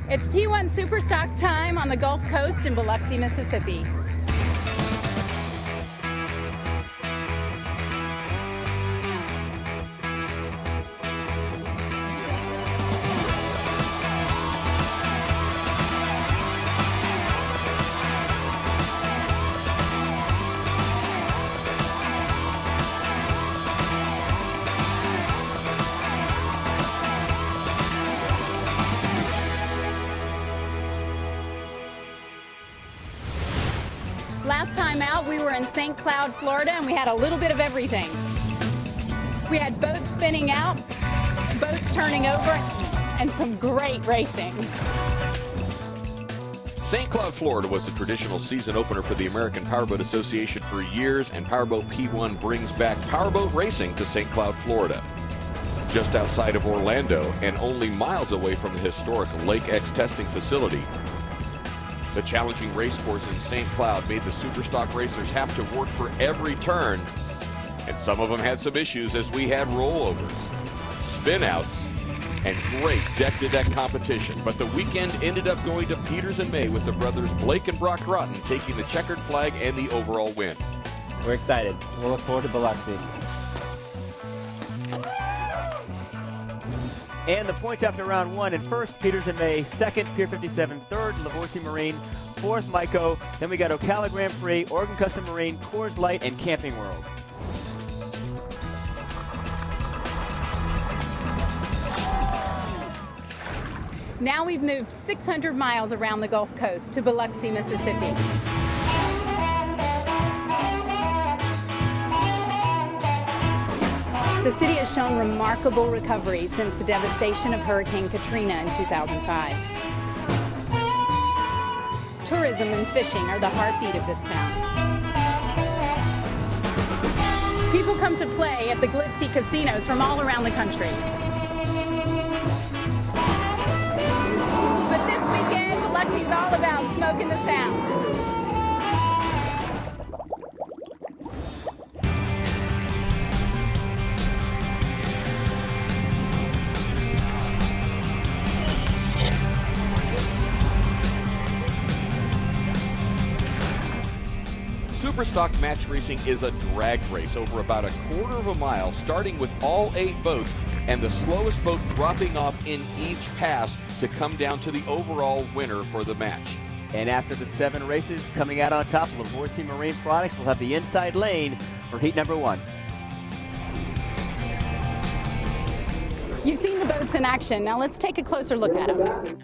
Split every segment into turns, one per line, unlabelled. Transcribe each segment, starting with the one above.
It's P1 SuperStock time on the Gulf Coast in Biloxi, Mississippi. Last time out, we were in St. Cloud, Florida, and we had a little bit of everything. We had boats spinning out, boats turning over, and some great racing.
St. Cloud, Florida was the traditional season opener for the American Powerboat Association for years, and Powerboat P1 brings back powerboat racing to St. Cloud, Florida. Just outside of Orlando and only miles away from the historic Lake X testing facility. The challenging race course in St. Cloud made the SuperStock racers have to work for every turn, and some of them had some issues as we had rollovers, spin-outs, and great deck-to-deck competition. But the weekend ended up going to Peters and May with the brothers Blake and Brock Groton taking the checkered flag and the overall win.
We're excited. We'll look forward to Biloxi. And the points after round one: in first, Peters and May; second, Pier 57; third, Biloxi Marine; fourth, Myco. Then we got Ocala Grand Prix, Oregon Custom Marine, Coors Light, and Camping World.
Now we've moved 600 miles around the Gulf Coast to Biloxi, Mississippi. The city has shown remarkable recovery since the devastation of Hurricane Katrina in 2005. Tourism and fishing are the heartbeat of this town. People come to play at the glitzy casinos from all around the country. But this weekend, Biloxi's all about smoking the sound.
SuperStock match racing is a drag race over about a quarter of a mile, starting with all 8 boats and the slowest boat dropping off in each pass to come down to the overall winner for the match.
And after the 7 races, coming out on top, Biloxi Marine Products will have the inside lane for heat number 1.
You've seen the boats in action. Now let's take a closer look at them.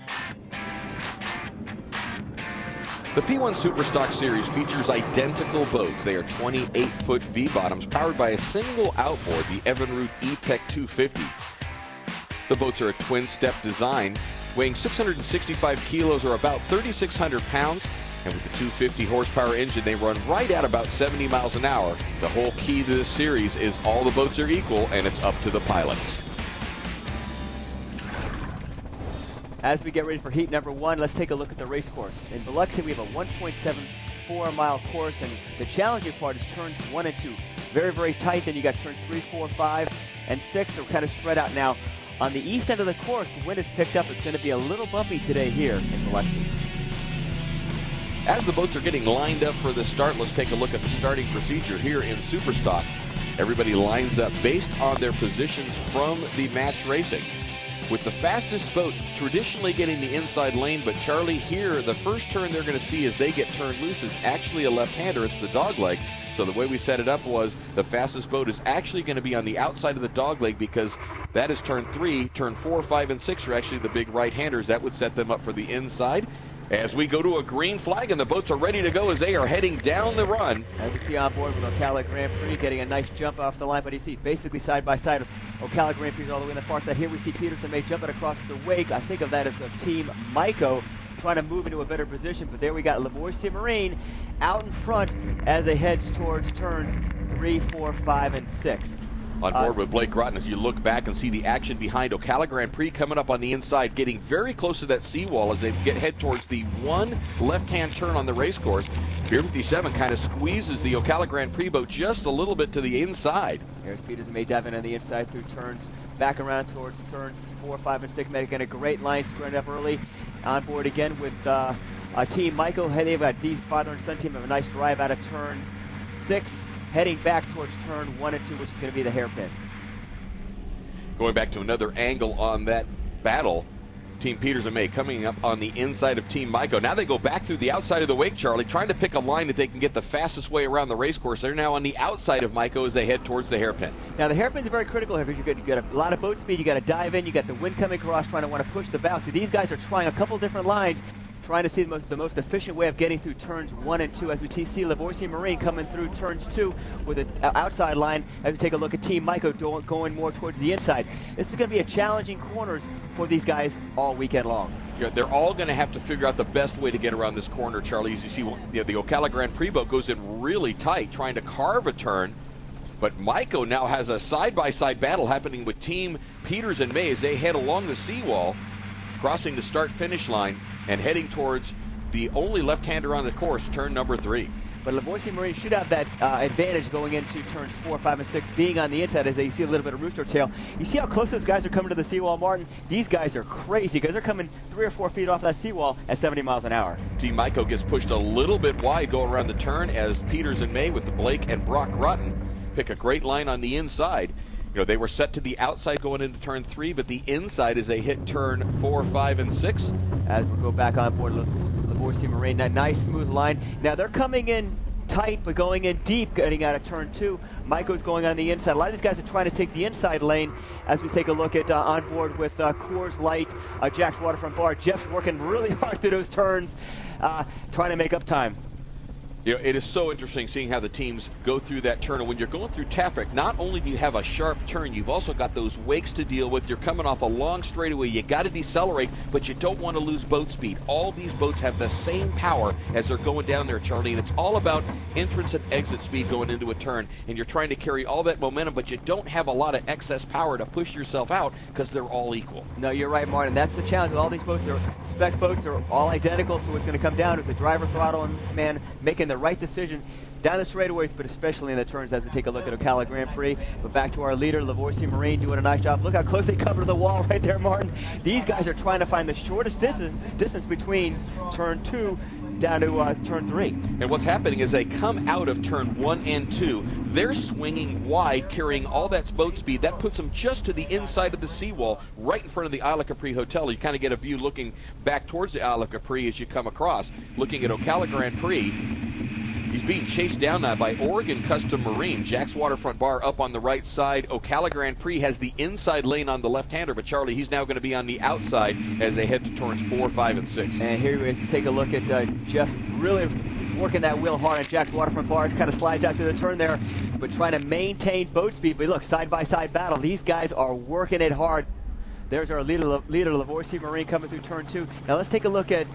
The P1 SuperStock series features identical boats. They are 28-foot V-bottoms powered by a single outboard, the Evinrude E-Tech 250. The boats are a twin-step design, weighing 665 kilos or about 3,600 pounds, and with the 250 horsepower engine, they run right at about 70 miles an hour. The whole key to this series is all the boats are equal, and it's up to the pilots.
As we get ready for heat number 1, let's take a look at the race course. In Biloxi, we have a 1.74 mile course, and the challenging part is turns 1 and 2. Very, very tight. Then you got turns 3, 4, 5, and 6 are kind of spread out. Now, on the east end of the course, the wind has picked up. It's going to be a little bumpy today here in Biloxi.
As the boats are getting lined up for the start, let's take a look at the starting procedure here in SuperStock. Everybody lines up based on their positions from the match racing, with the fastest boat traditionally getting the inside lane. But Charlie, here, the first turn they're going to see as they get turned loose is actually a left-hander. It's the dogleg. So the way we set it up was the fastest boat is actually going to be on the outside of the dogleg, because that is turn 3. Turn 4, 5, and 6 are actually the big right-handers. That would set them up for the inside. As we go to a green flag, and the boats are ready to go as they are heading down the run.
As you see on board with Ocala Grand Prix getting a nice jump off the line, but you see basically side by side of Ocala Grand Prix all the way in the far side. Here we see Peters and May jumping across the wake. I think of that as a team Myco trying to move into a better position, but there we got Biloxi Marine out in front as they head towards turns 3, 4, 5, and 6.
On board with Blake Groton, as you look back and see the action behind Ocala Grand Prix coming up on the inside, getting very close to that seawall as they head towards the one left-hand turn on the race course. Pier 57 kind of squeezes the Ocala Grand Prix boat just a little bit to the inside.
Here's Peters and May diving on the inside through turns, back around towards turns 4, 5, and 6, making a great line, squaring up early. on board again with Team Michael. Hey, they've got these father and son team have a nice drive out of turns 6, heading back towards turn 1 and 2, which is going to be the hairpin.
Going back to another angle on that battle, Team Peters and May coming up on the inside of Team Maiko. Now they go back through the outside of the wake, Charlie, trying to pick a line that they can get the fastest way around the race course. They're now on the outside of Maiko as they head towards the hairpin.
Now the hairpins are very critical here because you got a lot of boat speed. You got to dive in. You got the wind coming across, trying to want to push the bow. So these guys are trying a couple different lines, trying to see the most efficient way of getting through turns 1 and 2. As we see Livorsi Marine coming through turns 2 with an outside line. As we take a look at Team Maiko going more towards the inside. This is going to be a challenging corners for these guys all weekend long.
Yeah, they're all going to have to figure out the best way to get around this corner, Charlie. As you see, the Ocala Grand Prix boat goes in really tight, trying to carve a turn. But Maiko now has a side-by-side battle happening with Team Peters and May as they head along the seawall, crossing the start-finish line and heading towards the only left-hander on the course, turn number 3.
But Livorsi Marine should have that advantage going into turns 4, 5, and 6, being on the inside as they see a little bit of rooster tail. You see how close those guys are coming to the seawall, Martin? These guys are crazy because they're coming 3 or 4 feet off that seawall at 70 miles an hour.
Team Maiko gets pushed a little bit wide going around the turn as Peters and May with the Blake and Brock Rutten pick a great line on the inside. You know, they were set to the outside going into turn 3, but the inside as they hit turn 4, 5, and 6.
As we go back on board Livorsi Marine, that nice smooth line. Now they're coming in tight, but going in deep, getting out of turn 2. Maiko's going on the inside. A lot of these guys are trying to take the inside lane as we take a look at on board with Coors Light, Jack's Waterfront Bar. Jeff's working really hard through those turns, trying to make up time.
You know, it is so interesting seeing how the teams go through that turn. And when you're going through traffic, not only do you have a sharp turn, you've also got those wakes to deal with. You're coming off a long straightaway. You got to decelerate, but you don't want to lose boat speed. All these boats have the same power as they're going down there, Charlie, and it's all about entrance and exit speed going into a turn. And you're trying to carry all that momentum, but you don't have a lot of excess power to push yourself out because they're all equal.
No, you're right, Martin. That's the challenge with all these boats. Spec boats are all identical, so what's going to come down is the driver, throttle, and man making the right decision down the straightaways, but especially in the turns as we take a look at Ocala Grand Prix. But back to our leader, Livorsi Marine, doing a nice job. Look how close they cover to the wall right there, Martin. These guys are trying to find the shortest distance between turn 2 down to turn 3.
And what's happening is they come out of turn 1 and 2. They're swinging wide, carrying all that boat speed. That puts them just to the inside of the seawall, right in front of the Isle of Capri Hotel. You kind of get a view looking back towards the Isle of Capri as you come across. Looking at Ocala Grand Prix, he's being chased down now by Oregon Custom Marine. Jack's Waterfront Bar up on the right side. Ocala Grand Prix has the inside lane on the left-hander, but Charlie, he's now going to be on the outside as they head to turns 4, 5, and 6.
And here we take a look at Jeff really working that wheel hard at Jack's Waterfront Bar. Kind of slides out to the turn there, but trying to maintain boat speed. But look, side-by-side battle. These guys are working it hard. There's our leader Livorsi Marine, coming through turn 2. Now let's take a look at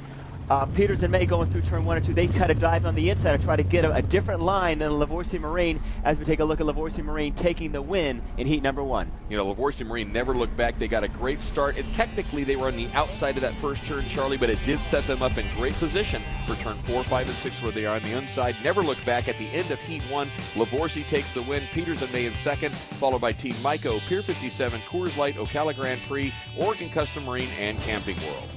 Peters and May going through turn 1 and 2. They kind of dive on the inside and try to get a different line than Livorsi Marine as we take a look at Livorsi Marine taking the win in heat number 1.
You know, Livorsi Marine never looked back. They got a great start. And technically, they were on the outside of that first turn, Charlie, but it did set them up in great position for turn 4, 5, and 6, where they are on the inside. Never looked back. At the end of heat 1, Livorsi takes the win. Peters and May in second, followed by Team Maiko, Pier 57, Coors Light, Ocala Grand Prix, Oregon Custom Marine, and Camping World.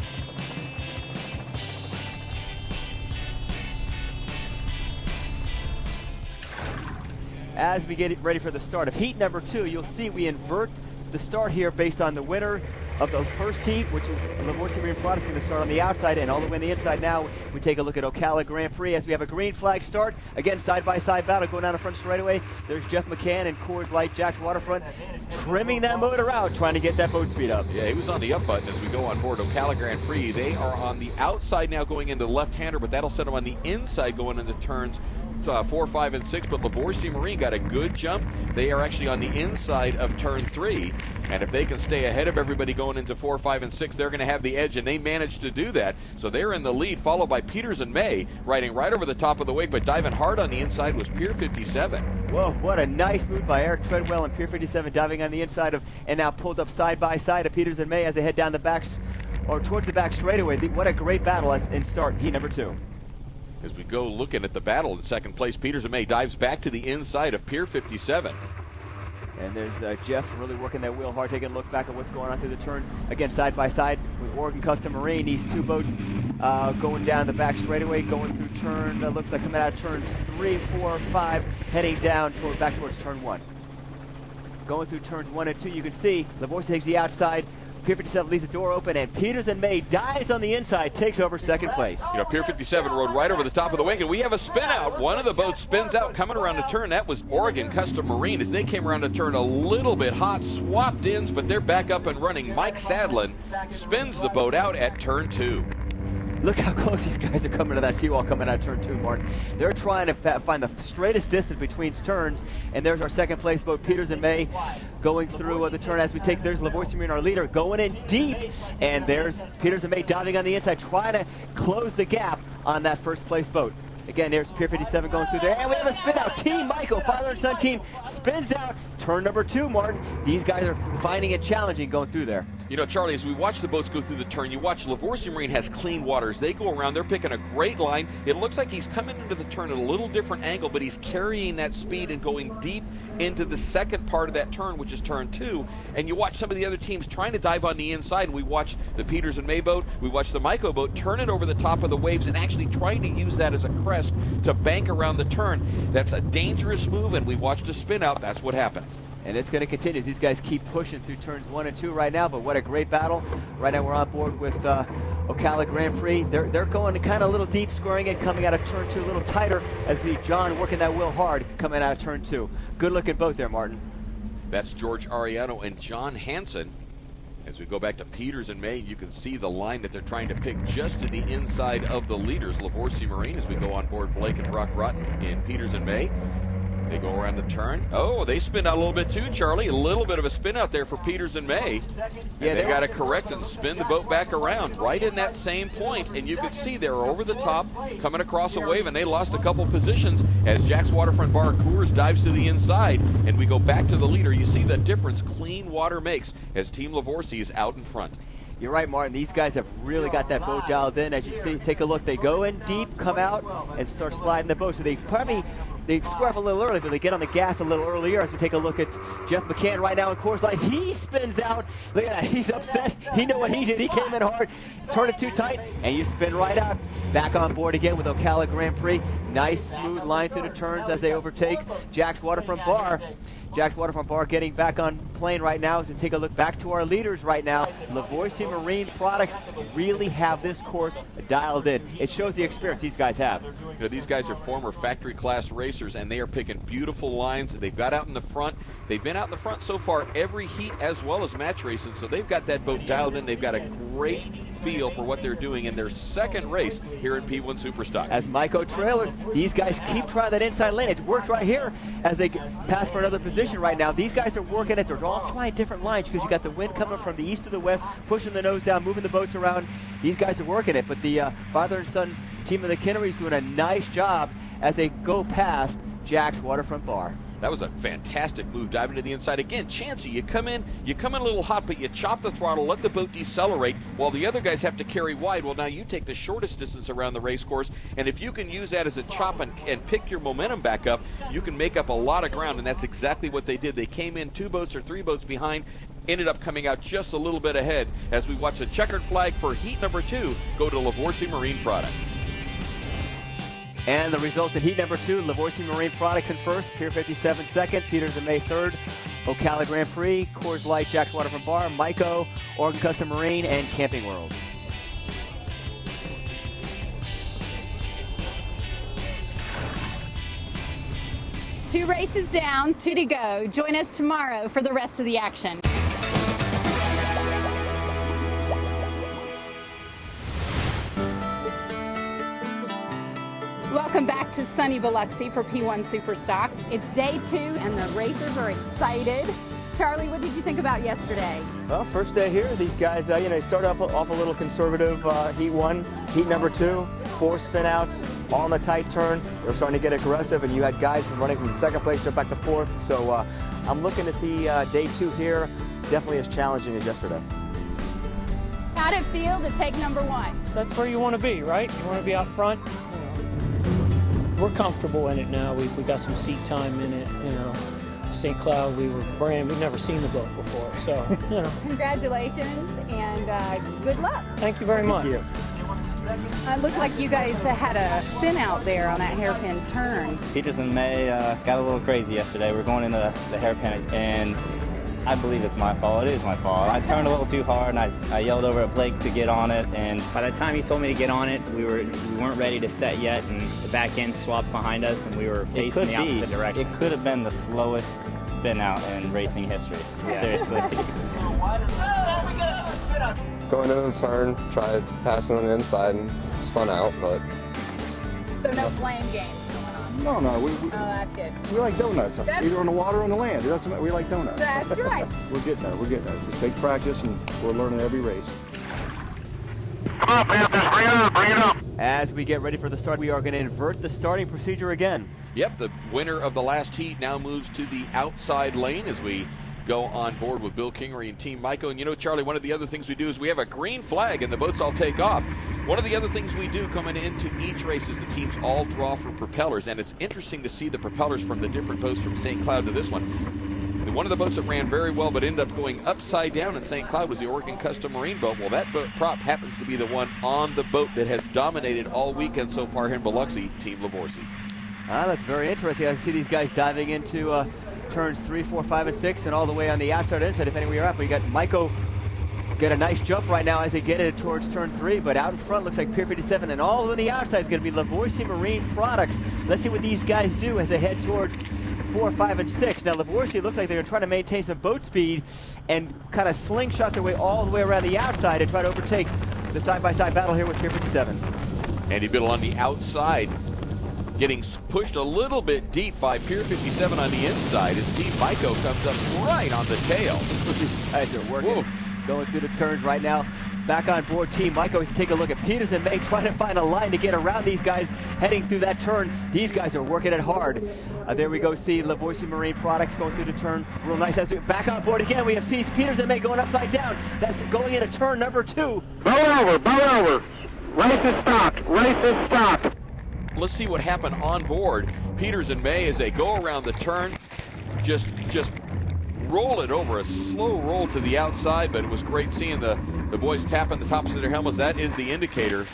As we get ready for the start of heat number 2, you'll see we invert the start here based on the winner of the first heat, which is Livorsi Marine Products, going to start on the outside and all the way on the inside. Now we take a look at Ocala Grand Prix as we have a green flag start. Again, side-by-side battle going down the front straightaway. There's Jeff McCann and Coors Light, Jack's Waterfront, trimming that motor out, trying to get that boat speed up.
Yeah, he was on the up button as we go on board Ocala Grand Prix. They are on the outside now going into the left-hander, but that'll set them on the inside going into turns 4, 5, and 6, but Livorsi Marine got a good jump. They are actually on the inside of turn 3, and if they can stay ahead of everybody going into 4, 5, and 6, they're going to have the edge, and they managed to do that. So they're in the lead, followed by Peters and May, riding right over the top of the wake, but diving hard on the inside was Pier 57.
Whoa, what a nice move by Eric Treadwell and Pier 57, diving on the inside of, and now pulled up side by side of Peters and May as they head down the backs, or towards the back straightaway. What a great battle in start heat number 2.
As we go looking at the battle in second place, Peters and May dives back to the inside of Pier 57.
And there's Jeff really working that wheel hard, taking a look back at what's going on through the turns. Again, side by side with Oregon Custom Marine. These two boats going down the back straightaway, going through turn, looks like coming out of turns 3, 4, 5, heading down back towards turn 1. Going through turns 1 and 2, you can see Lavoisier takes the outside. Pier 57 leaves the door open, and Peters and May dives on the inside, takes over second place.
You know, Pier 57 rode right over the top of the wake, and we have a spin out. One of the boats spins out coming around the turn. That was Oregon Custom Marine as they came around the turn a little bit hot, swapped ends, but they're back up and running. Mike Sadlin spins the boat out at turn 2.
Look how close these guys are coming to that seawall coming out of turn 2, Martin. They're trying to find the straightest distance between turns, and there's our second place boat, Peters and May, going through the turn as we take. There's Lavoisier Marine, our leader, going in deep, and there's Peters and May diving on the inside, trying to close the gap on that first place boat. Again, there's Pier 57 going through there, and we have a spin out. Team Michael, father and son team, spins out turn number 2, Martin. These guys are finding it challenging going through there.
You know, Charlie, as we watch the boats go through the turn, you watch Lavoisier Marine has clean waters. They go around, they're picking a great line. It looks like he's coming into the turn at a little different angle, but he's carrying that speed and going deep into the second part of that turn, which is turn 2. And you watch some of the other teams trying to dive on the inside. And we watch the Peters and May boat, we watch the Maiko boat turn it over the top of the waves and actually trying to use that as a crest to bank around the turn. That's a dangerous move, and we watched a spin out. That's what happens.
And it's going to continue. These guys keep pushing through turns 1 and 2 right now, but what a great battle. Right now we're on board with Ocala Grand Prix. They're going kind of a little deep, scoring it, coming out of turn 2 a little tighter as we John working that wheel hard, coming out of turn 2. Good looking boat there, Martin.
That's George Ariano and John Hansen. As we go back to Peters and May, you can see the line that they're trying to pick just to the inside of the leaders, Lavoisier Marine, as we go on board Blake and Brock Rotten in Peters and May. They go around the turn. Oh, they spin out a little bit too, Charlie. A little bit of a spin out there for Peters and May. Yeah, they got to correct and spin the boat back around right in that same point. And you could see they were over the top, coming across a wave, and they lost a couple positions as Jack's Waterfront Bar Coors dives to the inside. And we go back to the leader. You see the difference clean water makes as Team Lavoisier is out in front.
You're right, Martin. These guys have really got that boat dialed in. As you see, take a look. They go in deep, come out, and start sliding the boat. So they square off a little early, but they get on the gas a little earlier. As we take a look at Jeff McCann right now in course line, he spins out. Look at that. He's upset. He knew what he did. He came in hard, turned it too tight, and you spin right out. Back on board again with Ocala Grand Prix. Nice, smooth line through the turns as they overtake Jack's Waterfront Bar. Jack's Waterfront Bar getting back on plane right now as we take a look back to our leaders right now. Lavoisier Marine Products really have this course dialed in. It shows the experience these guys have.
You know, these guys are former factory class racers, and they are picking beautiful lines. They've got out in the front. They've been out in the front so far every heat as well as match racing, so they've got that boat dialed in. They've got a great feel for what they're doing in their second race here in P1 Superstock.
As Maiko trailers, these guys keep trying that inside lane. It's worked right here as they pass for another position right now. These guys are working it. They're all trying different lines because you got the wind coming from the east to the west, pushing the nose down, moving the boats around. These guys are working it, but the father and son team of the Kinnery is doing a nice job as they go past Jack's Waterfront Bar.
That was a fantastic move, diving to the inside. Again, chancy, you come in a little hot, but you chop the throttle, let the boat decelerate, while the other guys have to carry wide. Well, now you take the shortest distance around the race course, and if you can use that as a chop and pick your momentum back up, you can make up a lot of ground, and that's exactly what they did. They came in 2 boats or 3 boats behind, ended up coming out just a little bit ahead as we watch the checkered flag for heat number 2 go to Lavoisier Marine Products.
And the results in heat number 2, Lavoisier Marine Products in first, Pier 57 second, Peters and May third, Ocala Grand Prix, Coors Light, Jack's Waterfront Bar, Maiko, Oregon Custom Marine, and Camping World.
Two races down, 2 to go. Join us tomorrow for the rest of the action. Welcome back to sunny Biloxi for P1 Superstock. It's day 2 and the racers are excited. Charlie, what did you think about yesterday?
Well, first day here, these guys, they started off a little conservative heat 1, heat number 2, 4 spin outs, all in a tight turn. They were starting to get aggressive, and you had guys running from second place to back to 4th. So I'm looking to see day 2 here definitely as challenging as yesterday.
How'd it feel to take number 1?
So that's where you want to be, right? You want to be out front. We're comfortable in it now. We got some seat time in it, St. Cloud, we were we'd never seen the boat before. So, you know.
Congratulations and good luck.
Thank you very much.
Thank you.
It looked like you guys had a spin out there on that hairpin turn.
Peters and May got a little crazy yesterday. We're going into the hairpin, and I believe it's my fault. It is my fault. I turned a little too hard, and I yelled over at Blake to get on it. And by the time he told me to get on it, we weren't ready to set yet, and the back end swapped behind us, and we were facing the opposite direction. It could have been the slowest spin out in racing history. Seriously.
Going into the turn, tried passing on the inside and spun out, but...
So no blame games going on?
No,
Oh, that's good.
we like donuts, either on the water or on the land. We like donuts.
That's right.
We're getting there. Just take practice, and we're learning every race.
Come on, Panthers, bring it up.
As we get ready for the start, we are going to invert the starting procedure again.
Yep, the winner of the last heat now moves to the outside lane as we go on board with Bill Kingery and Team Maiko. And you know, Charlie, one of the other things we do is we have a green flag and the boats all take off. One of the other things we do coming into each race is the teams all draw for propellers, and it's interesting to see the propellers from the different boats from St. Cloud to this one. One of the boats that ran very well but ended up going upside down in St. Cloud was the Oregon Custom Marine boat. Well, that boat prop happens to be the one on the boat that has dominated all weekend so far here in Biloxi, Team Lavorsi.
That's very interesting. I see these guys diving into turns 3, 4, 5, and 6, and all the way on the outside inside, depending where you're at. But you got Maiko get a nice jump right now as they get it towards turn 3, but out in front looks like Pier 57, and all on the outside is going to be Lavorsi Marine Products. Let's see what these guys do as they head towards 4, 5, and 6. Now Lavorsi looks like they're trying to maintain some boat speed and kind of slingshot their way all the way around the outside and try to overtake the side-by-side battle here with Pier 57.
Andy Biddle on the outside, getting pushed a little bit deep by Pier 57 on the inside as Team Maiko comes up right on the tail.
These guys are working, going through the turns right now. Back on board Team Maiko as take a look at Peters and May trying to find a line to get around these guys heading through that turn. These guys are working it hard. There we go, see Lavorsi Marine Products going through the turn real nice. As we back on board again, we have sees Peters and May going upside down. That's going into turn number 2.
Boat over. Race is stopped.
Let's see what happened on board. Peters and May as they go around the turn, just roll it over, a slow roll to the outside, but it was great seeing the boys tapping the tops of their helmets. That is the indicator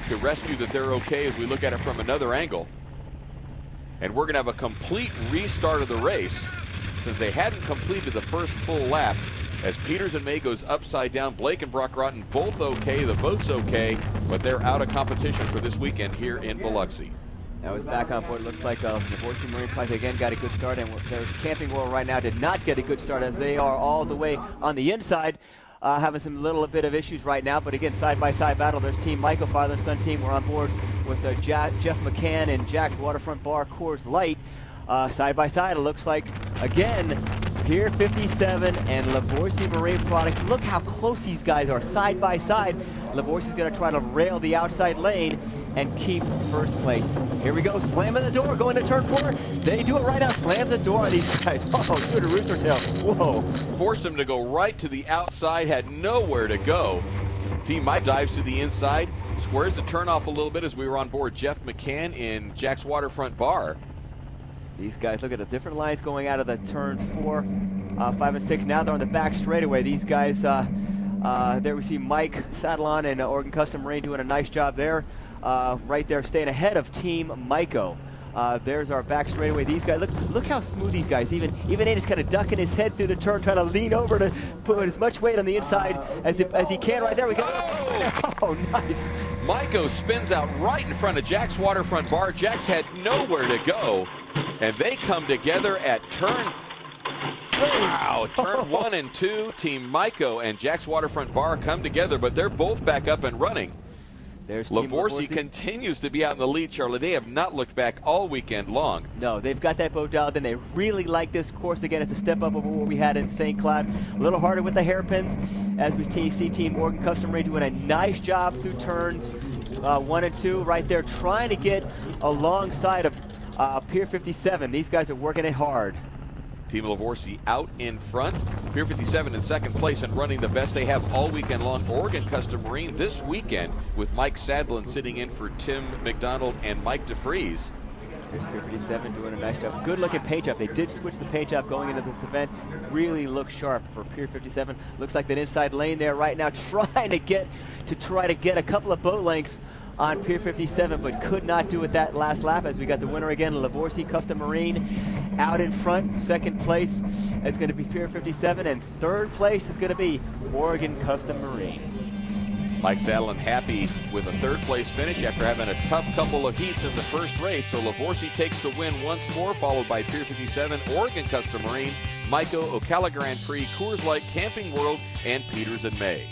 to rescue that they're okay as we look at it from another angle. And we're going to have a complete restart of the race since they hadn't completed the first full lap. As Peters and May goes upside down, Blake and Brock Rotten both okay, the boat's okay, but they're out of competition for this weekend here in Biloxi.
Now it's back on board. Looks like Lavorsi Marine Products again got a good start, and there's Camping World right now did not get a good start as they are all the way on the inside, having some little bit of issues right now. But again, side-by-side battle. There's Team Maiko, father and son team. We're on board with Jeff McCann and Jack's Waterfront Bar Coors Light. Side-by-side, it looks like, again, Pier 57 and Lavorsi Marine Products. Look how close these guys are side-by-side. Lavorsi's going to try to rail the outside lane and keep first place. Here we go, slamming the door, going to turn 4. They do it right now, slam the door on these guys. Oh, good rooster tail, whoa.
Forced them to go right to the outside, had nowhere to go. Team Mike dives to the inside, squares the turn off a little bit as we were on board Jeff McCann in Jack's Waterfront Bar.
These guys, look at the different lines going out of the turns 4, 5, and 6. Now they're on the back straightaway. These guys, there we see Mike Sadalon and Oregon Custom Marine doing a nice job there. Right there, staying ahead of Team Maiko. There's our back straightaway. These guys, look how smooth these guys. Even Andy's kind of ducking his head through the turn, trying to lean over to put as much weight on the inside as he can. Right there, we go. Oh, nice.
Maiko spins out right in front of Jack's Waterfront Bar. Jack's had nowhere to go, and they come together at turn. Wow, turn 1 and 2. Team Maiko and Jack's Waterfront Bar come together, but they're both back up and running.
There's
Lavorsi continues to be out in the lead, Charlie. They have not looked back all weekend long.
No, they've got that boat dialed in. They really like this course. Again, it's a step up over what we had in St. Cloud. A little harder with the hairpins as we see Team Oregon Custom Marine doing a nice job through turns 1 and 2 right there, trying to get alongside of Pier 57. These guys are working it hard.
Team Lavorsi out in front. Pier 57 in second place and running the best they have all weekend long. Oregon Custom Marine this weekend with Mike Sadlin sitting in for Tim McDonald and Mike DeFries.
Here's Pier 57 doing a nice job. Good looking paint job. They did switch the paint job going into this event. Really looks sharp for Pier 57. Looks like that inside lane there right now, trying to get a couple of boat lengths on Pier 57, but could not do it that last lap as we got the winner again, Livorsi Custom Marine out in front. Second place is going to be Pier 57, and third place is going to be Oregon Custom Marine.
Mike Sadlin happy with a third place finish after having a tough couple of heats in the first race. So Livorsi takes the win once more, followed by Pier 57, Oregon Custom Marine, Maico, Ocala Grand Prix, Coors Light, Camping World, and Peters and May.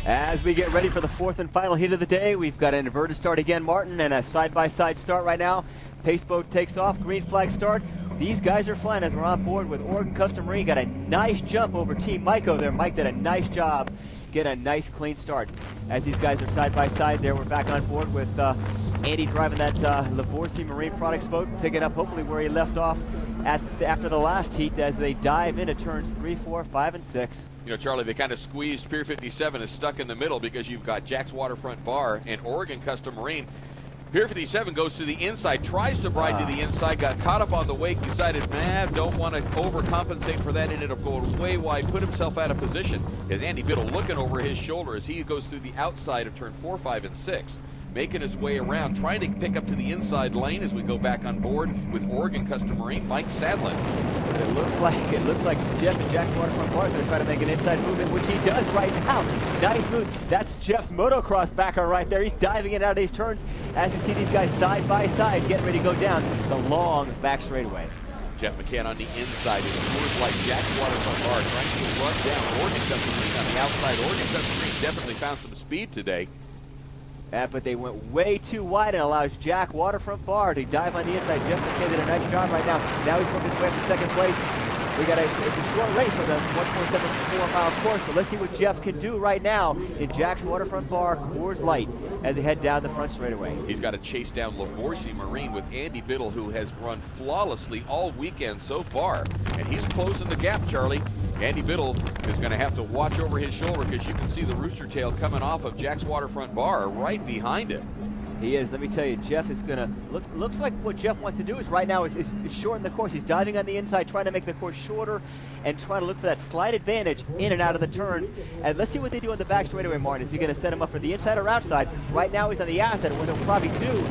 As we get ready for the fourth and final heat of the day, we've got an inverted start again, Martin, and a side-by-side start right now. Pace boat takes off, green flag start. These guys are flying as we're on board with Oregon Custom Marine. Got a nice jump over Team Maico there. Mike did a nice job, get a nice clean start. As these guys are side-by-side there, we're back on board with Andy driving that Livorsi Marine Products boat, picking up hopefully where he left off after the last heat as they dive into turns 3, 4, 5, and 6.
You know, Charlie, they kind of squeezed. Pier 57 is stuck in the middle because you've got Jack's Waterfront Bar and Oregon Custom Marine. Pier 57 goes to the inside, tries to bride to the inside, got caught up on the wake, decided, man, don't want to overcompensate for that, ended up going way wide, put himself out of position. As Andy Biddle looking over his shoulder as he goes through the outside of turn 4, 5, and 6. Making his way around, trying to pick up to the inside lane as we go back on board with Oregon Custom Marine, Mike Sadlin.
It looks like Jeff and Jack's Waterfront Bar are going to try to make an inside movement, which he does right now. Nice move. That's Jeff's motocross backer right there. He's diving in and out of these turns as we see these guys side by side getting ready to go down the long back straightaway.
Jeff McCann on the inside in Coors Light, Jack's Waterfront Bar trying to run down Oregon Custom Marine on the outside. Oregon Custom Marine definitely found some speed today.
But they went way too wide and allows Jack Waterfront Bar to dive on the inside. Jeff McKay did a nice job right now. Now he's working his way up to second place. It's a short race for the 1.74 mile course, but let's see what Jeff can do right now in Jack's Waterfront Bar, Coors Light, as they head down the front straightaway.
He's got to chase down Livorsi Marine with Andy Biddle, who has run flawlessly all weekend so far. And he's closing the gap, Charlie. Andy Biddle is going to have to watch over his shoulder because you can see the rooster tail coming off of Jack's Waterfront Bar right behind him.
He is. Let me tell you, Jeff is going to looks like what Jeff wants to do is right now is shorten the course. He's diving on the inside, trying to make the course shorter and trying to look for that slight advantage in and out of the turns. And let's see what they do on the back straightaway, Martin. Is he going to set him up for the inside or outside? Right now he's on the outside, and what he'll probably do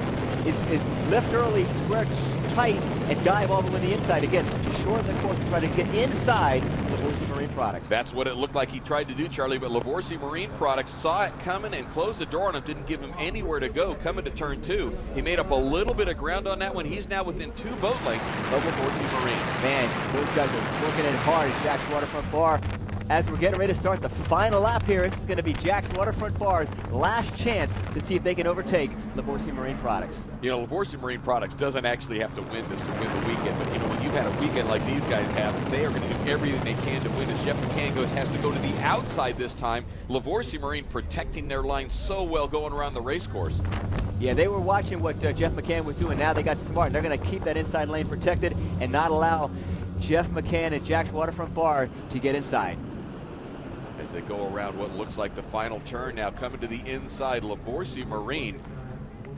is lift early, square tight, and dive all the way to the inside again to shorten the course and try to get inside Livorsi Marine Products.
That's what it looked like he tried to do, Charlie, but Livorsi Marine Products saw it coming and closed the door on him, didn't give him anywhere to go coming to turn 2. He made up a little bit of ground on that one. He's now within 2 boat lengths of Livorsi Marine.
Man, those guys are working it hard at Jack's Waterfront Bar. As we're getting ready to start the final lap here, this is going to be Jack's Waterfront Bar's last chance to see if they can overtake Livorsi Marine Products.
You know, Livorsi Marine Products doesn't actually have to win this to win the weekend, but you know, when you've had a weekend like these guys have, they are going to do everything they can to win. As Jeff McCann has to go to the outside this time. Livorsi Marine protecting their line so well going around the race course.
Yeah, they were watching what Jeff McCann was doing. Now they got smart. They're going to keep that inside lane protected and not allow Jeff McCann and Jack's Waterfront Bar to get inside.
As they go around what looks like the final turn now, coming to the inside, Livorsi Marine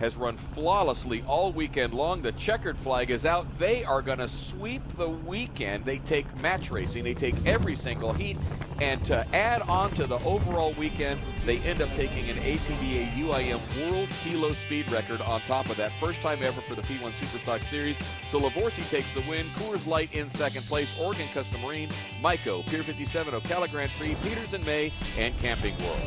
has run flawlessly all weekend long. The checkered flag is out. They are going to sweep the weekend. They take match racing. They take every single heat. And to add on to the overall weekend, they end up taking an APBA UIM World Kilo Speed record on top of that. First time ever for the P1 SuperStock Series. So Livorsi takes the win. Coors Light in second place. Oregon Custom Marine, Maico, Pier 57, Ocala Grand Prix, Peters and May, and Camping World.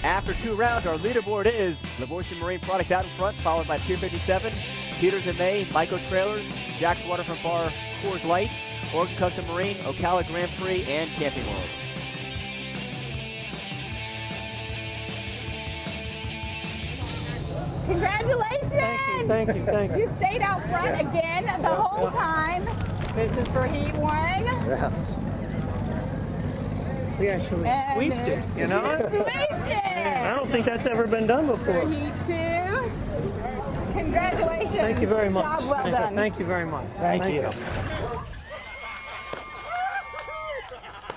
After 2 rounds, our leaderboard is Livorsi Marine Products out in front, followed by Pier 57, Peters and May, Maico Trailers, Jack's Waterfront Bar, Coors Light, Oregon Custom Marine, Ocala Grand Prix, and Camping World.
Congratulations!
Thank you.
You stayed out front again the whole time. This is for Heat 1.
Yes.
We actually sweeped it, you know?
You sweeped it!
I don't think that's ever been done before.
For Heat 2. Congratulations.
Thank you very much.
Job well done.
Thank you very much.
Thank you.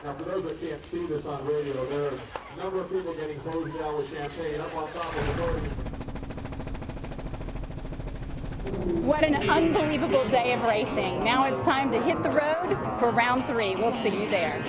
Now, for those that can't see this on radio, there are a number of people getting hosed down with champagne up on top of the building.
What an unbelievable day of racing. Now it's time to hit the road for round 3. We'll see you there.